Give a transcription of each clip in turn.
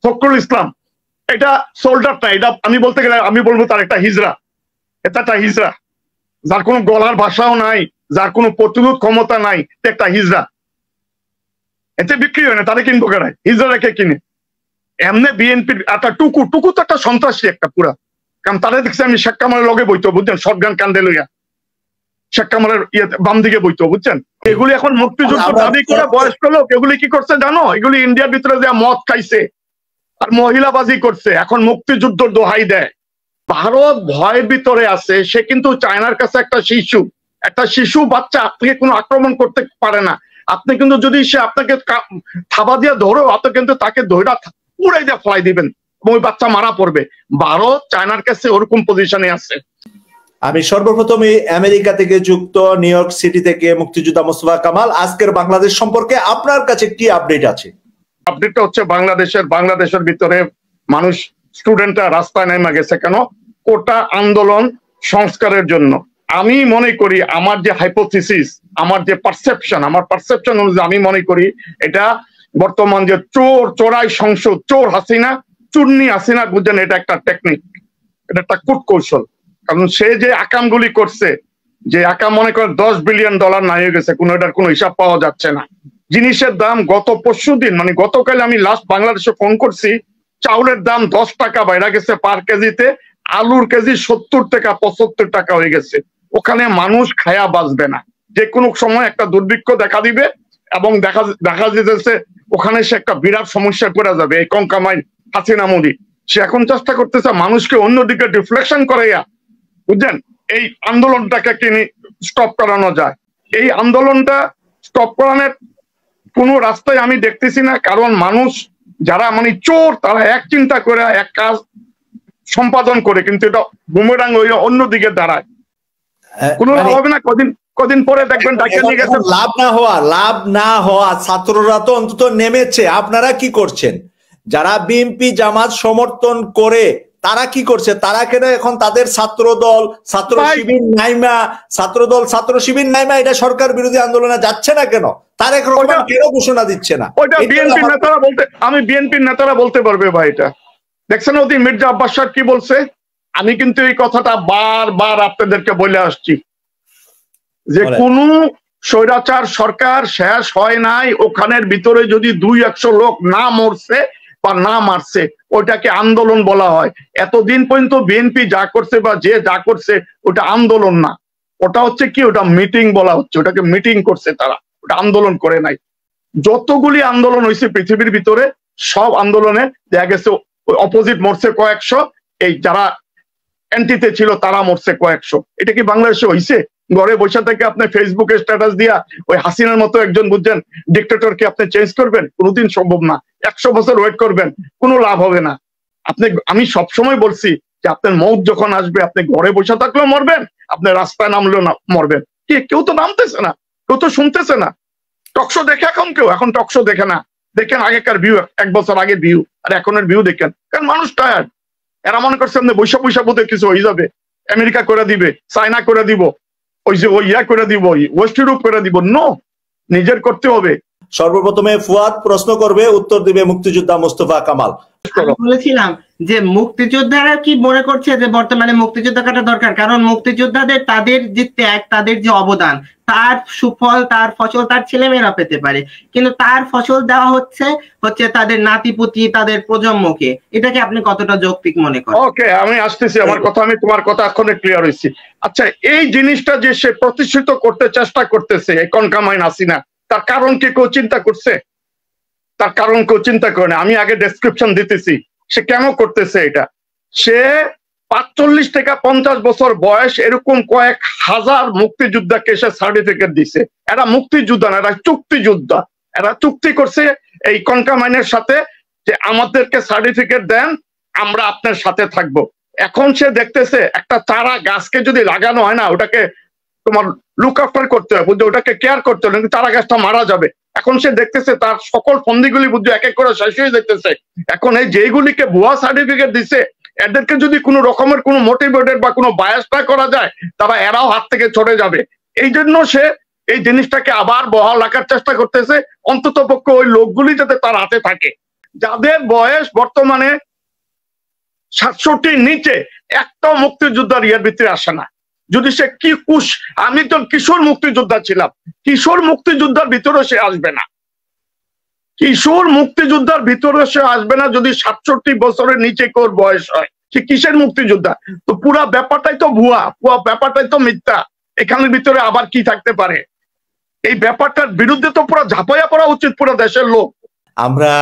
ফখরুল ইসলাম, এটা সোল্ডার না, এটা আমি বলতে গেলে আমি বলবো তার একটা হিজড়া, এটা একটা হিজড়া, যার কোনো গলার ভাষাও নাই, যার কোনো প্রতিরোধ ক্ষমতা নাই, একটা হিজড়া। এতে বিক্রি হয় না, তারা কিনবো কেনায়, হিজড়া রেখে কিনে। এমনি বিএনপির একটা টুকু টুকু তো একটা সন্ত্রাসী একটা পুরা, কারণ তারা দেখছি আমি শেখ কামালের লগে বইতো, বুঝছেন, শটগান কান্দে লইয়া শেখ কামালের বাম দিকে বইতো, বুঝছেন। এগুলি এখন মুক্তিযুদ্ধ দাবি করে বয়স্ক লোক, এগুলি কি করছে জানো? এগুলি ইন্ডিয়ার ভিতরে যে মদ খাইছে আর মহিলাবাজি করছে, এখন মুক্তিযুদ্ধ দোহাই দেয়। ভারত ভয়ের ভিতরে আছে, সে কিন্তু চায়নার কাছে একটা শিশু বাচ্চা আপনাকে কোনো আক্রমণ করতে পারে না। আপনি কিন্তু যদি সে আপনাকে থাবা দিয়ে ধরো, আপনি কিন্তু তাকে ধৈরা উড়াই দিয়ে ফলাই দিবেন এবং ওই বাচ্চা মারা পড়বে। ভারত চায়নার কাছে ওরকম পজিশনে আছে। আমি সর্বপ্রথমে আমেরিকা থেকে যুক্ত নিউ ইয়র্ক সিটি থেকে মুক্তিযোদ্ধা মোস্তফা কামাল, আজকের বাংলাদেশ সম্পর্কে আপনার কাছে কি আপডেট আছে? আপডেটটা হচ্ছে বাংলাদেশের ভিতরে মানুষ, স্টুডেন্টরা রাস্তায় নেমে গেছে কেন? কোটা আন্দোলন সংস্কারের জন্য। আমি মনে করি, আমার যে হাইপোথিসিস, আমার যে পারসেপশন অনুযায়ী আমি মনে করি এটা বর্তমান যে চোরাই সংসদ, চোর হাসিনা, চুন্নি হাসিনা, বুঝছেন, এটা একটা টেকনিক, এটা একটা কূটকৌশল। কারণ সে যে আকামগুলি করছে, যে আকাম মনে করেন $10 বিলিয়ন নাই হয়ে গেছে, এটার কোনো হিসাব পাওয়া যাচ্ছে না। জিনিসের দাম গত পরশুদিন, মানে গতকাল আমি লাস্ট বাংলাদেশে ফোন করছি, চাউলের দাম 10 টাকা বাইরে গেছে পার কেজিতে, আলুর কেজি 70 টাকা 75 টাকা হয়ে গেছে। ওখানে মানুষ খায়া বাঁচবে না, যে কোনো সময় একটা দুর্ভিক্ষ দেখা দিবে এবং দেখা যেতেছে ওখানে সে একটা বিরাট সমস্যায় পড়ে যাবে। এই কঙ্কামাই হাসিনা মোদি, সে এখন চেষ্টা করতেছে মানুষকে অন্যদিকে ডিফ্লেকশন করাইয়া, বুঝছেন, এই আন্দোলনটাকে কিনে স্টপ করানো যায়। এই আন্দোলনটা স্টপ করানোর কোনো রাস্তায় আমি দেখতেছি না, কারণ মানুষ যারা মানে চোর, তারা এক চিন্তা করে এক কাজ সম্পাদন করে, কিন্তু এটা বুমেরাং হইয়া অন্যদিকে দাঁড়ায়, কোনো লাভ হবে না। কদিন পরে দেখবেন লাভ না হওয়া ছাত্ররা তো অন্তত নেমেছে। আপনারা কি করছেন? যারা বিএনপি জামাত সমর্থন করে তারা কি করছে? তারা কেন এখন তাদের ছাত্রদল ছাত্র শিবির নাইমা এটা সরকার বিরোধী আন্দোলনে যাচ্ছে না কেন? তারেক রহমান কেন ঘোষণা দিচ্ছে না? ওইটা বিএনপির নেতারা বলতে, আমি বিএনপির নেতারা বলতে পারবে ভাই। এটা দেখছেন ওদিন মির্জা আব্বাস সাহেব কি বলছে? আমি কিন্তু এই কথাটা বারবার আপনাদেরকে বলে আসছি যে কোন স্বৈরাচার সরকার শেষ হয় নাই, ওখানের ভিতরে যদি 200 লোক না মরছে বা না মারছে, ওইটাকে আন্দোলন বলা হয়। এতদিন পর্যন্ত বিএনপি যা করছে বা যে যা করছে ওটা আন্দোলন না, ওটা হচ্ছে কি, ওটা মিটিং বলা হচ্ছে, ওটাকে মিটিং করছে তারা, ওটা আন্দোলন করে নাই। যতগুলি আন্দোলন হয়েছে পৃথিবীর ভিতরে, সব আন্দোলনে দেখা গেছে অপোজিট মরছে কয়েকশো, এই যারা অ্যান্টিতে ছিল তারা মরছে কয়েকশো। এটা কি বাংলাদেশে হয়েছে? ঘরে বসে থেকে আপনি ফেসবুকে স্ট্যাটাস দিয়া ওই হাসিনার মতো একজন, বুঝছেন, ডিক্টেটরকে আপনি চেঞ্জ করবেন? কোনোদিন সম্ভব না। 100 বছর ওয়েট করবেন, কোনো লাভ হবে না। আমি সবসময় বলছি যে আপনার মৌত যখন আসবে, আপনি ঘরে বসে থাকলেও মরবেন, আপনি রাস্তায় নামলেও মরবেন। কেউ তো নামতেছে না, কেউ তো শুনতেছে না। টকশো দেখে এখন টকশো দেখে না। দেখেন আগেকার ভিউ, 1 বছর আগে ভিউ আর এখনের ভিউ দেখেন, কারণ মানুষ টায়ার্ড। এরা মনে করছে বৈশা বোধে কিছু হয়ে যাবে, আমেরিকা করে দিবে, চায়না করে দিব, ওই যে ওই ইয়া করে দিব, ওয়েস্ট ইউরোপ করে দিব। নো, নিজের করতে হবে। সর্বপ্রথমে ফুয়াদ প্রশ্ন করবে, উত্তর দিবে মুক্তিযোদ্ধা মোস্তফা কামাল। বলেছিলাম যে মুক্তিযোদ্ধারা কি মনে করছে যে বর্তমানে মুক্তিযোদ্ধা কাটা দরকার, কারণ মুক্তিযোদ্ধাদের তাদের যে ত্যাগ, তাদের যে অবদান, তার সুফল, তার ফসল তার ছেলেমেয়েরা পেতে পারে, কিন্তু তার ফসল দেওয়া হচ্ছে তাদের নাতিপুতি, তাদের প্রজন্মকে। এটাকে আপনি কতটা যৌক্তিক মনে করেন? ওকে, আমি আসতেছি আমার কথা, আমি তোমার কথা এখনই ক্লিয়ার হয়েছি। আচ্ছা, এই জিনিসটা যে সে প্রতিষ্ঠিত করতে চেষ্টা করতেছে, এই কনকামাইন হাসিনা, তার কারণ কি কেউ চিন্তা করছে? তার কারণ কেউ চিন্তা করে না। আমি আগে ডেসক্রিপশন দিতেছি সে কেন করতেছে এটা। সে 45 থেকে 50 বছর বয়স এরকম কয়েক হাজার মুক্তিযোদ্ধাকে সে সার্টিফিকেট দিছে। এরা মুক্তিযোদ্ধা না, এরা চুক্তিযোদ্ধা। এরা চুক্তি করছে এই কনকামাইনের সাথে যে আমাদেরকে সার্টিফিকেট দেন, আমরা আপনার সাথে থাকব। এখন সে দেখতেছে একটা চারা গাছকে যদি লাগানো হয় না, ওটাকে তোমার লুক আফটার করতে হয়, বুঝছো, ওটাকে কেয়ার করতে হবে, কিন্তু চারা গাছটা মারা যাবে। এখন সে দেখতেছে তার সকল ফন্দিগুলি, বুঝছো, এক এক করে শেষ হয়ে দেখতেছে। এখন এই যেগুলিকে ভুয়া সার্টিফিকেট দিছে, এদেরকে যদি কোনো রকমের কোনো মোটিভেটেড বা কোনো বায়াস না করা যায়, তারা এরাও হাত থেকে ছড়ে যাবে। এই জন্য সে এই জিনিসটাকে আবার বহাল রাখার চেষ্টা করতেছে, অন্তত পক্ষে ওই লোকগুলি যাতে তার হাতে থাকে। যাদের বয়স বর্তমানে 67 নিচে একটা মুক্তিযোদ্ধার ইয়ার ভিতরে আসে না। যদি সে কি কুশ, আমি তো কিশোর মুক্তিযোদ্ধা ছিলাম, কিশোর মুক্তিযোদ্ধার ভিতরে সে আসবে না, কিশোর মুক্তিযোদ্ধার ভিতরে সে আসবে না যদি 67 বছরের নিচে কোর বয়স হয়। সে কিসের মুক্তিযোদ্ধা? তো পুরা ব্যাপারটাই তো ভুয়া, পুরো ব্যাপারটাই তো মিথ্যা। এখানের ভিতরে আবার কি থাকতে পারে? এই ব্যাপারটার বিরুদ্ধে তো পুরো ঝাঁপাইয়া পড়া উচিত পুরো দেশের লোক। আমরা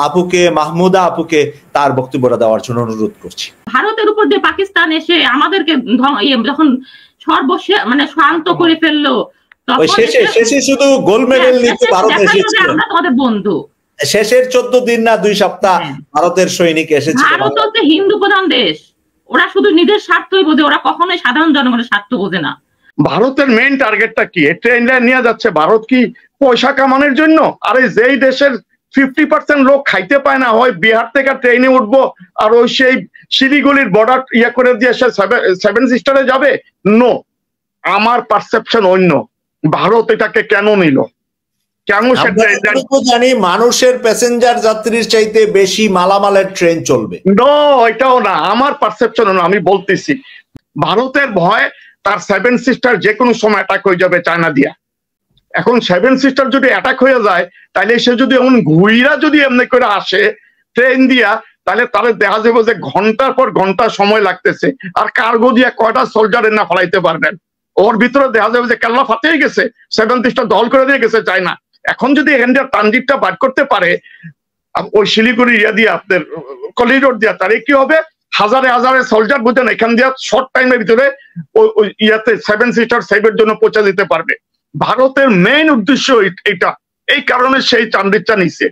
আপুকে, মাহমুদা আপুকে তার বক্তব্যটা দেওয়ার জন্য অনুরোধ করছি। ভারতের উপর যে পাকিস্তান এসে আমাদেরকে যখন সর্বশেষ মানে শান্ত করে ফেললো, শেষে শুধু গোল্ড মেডেল নিতে ভারত এসেছিল। আমরা তোমাদের বন্ধু। শেষের 14 দিন না 2 সপ্তাহ ভারতের সৈনিক এসেছিল। ভারত হচ্ছে হিন্দু প্রধান দেশ, ওরা শুধু নিজের স্বার্থই বোঝে, ওরা কখনোই সাধারণ জনগণের স্বার্থ বোঝে না। ভারতের মেইন টার্গেটটা কি? ট্রেনটা নিয়ে যাচ্ছে ভারত কি পয়সা কামানোর জন্য? আরে যেই দেশের 50% লোক খাইতে পায় না, হয় বিহার থেকে ট্রেনে উঠবো আর ওই সেই শিলিগুড়ির বর্ডার ইয়ে করে দিয়ে সে 7 সিস্টারে যাবে? নো, আমার পারসেপশন অন্য। ভারত এটাকে কেন নিল? কেন সে জানি মানুষের প্যাসেঞ্জার যাত্রীর চাইতে বেশি মালামালের ট্রেন চলবে? নো, এটাও না, আমার পারসেপশন না। আমি বলতেছি ভারতের ভয় তার 7 সিস্টার যে কোনো সময় অ্যাটাক হয়ে যাবে চায়না দিয়া। এখন 7 সিস্টার যদি অ্যাটাক হয়ে যায়, তাহলে সে যদি এমন ঘুইরা যদি এমনি করে আসে ট্রেন দিয়া, তাহলে তাহলে দেখা যাবে যে ঘন্টার পর ঘন্টা সময় লাগতেছে। আর কার্গো দিয়া কয়টা সোলজারের না ফলাইতে পারবেন? ওর ভিতরে দেখা যাবে যে কেল্লা ফাটিয়ে গেছে, 7 সিস্টার দল করে দিয়ে গেছে চায়না। এখন যদি এখান দিয়ে ট্রানজিটটা বার করতে পারে ওই শিলিগুড়ি ইয়া দিয়ে আপনার করিডোর দিয়া, তাহলে কি হবে? হাজারে হাজারে সোলজার বুঝেন এখান দিয়ে শর্ট টাইমের ভিতরে ওই ইয়াতে 7 সিস্টার সেভের জন্য পৌঁছে দিতে পারবে। ভারতের মেইন উদ্দেশ্য এটা, এই কারণে সেই ট্রানজিটটা নিছে।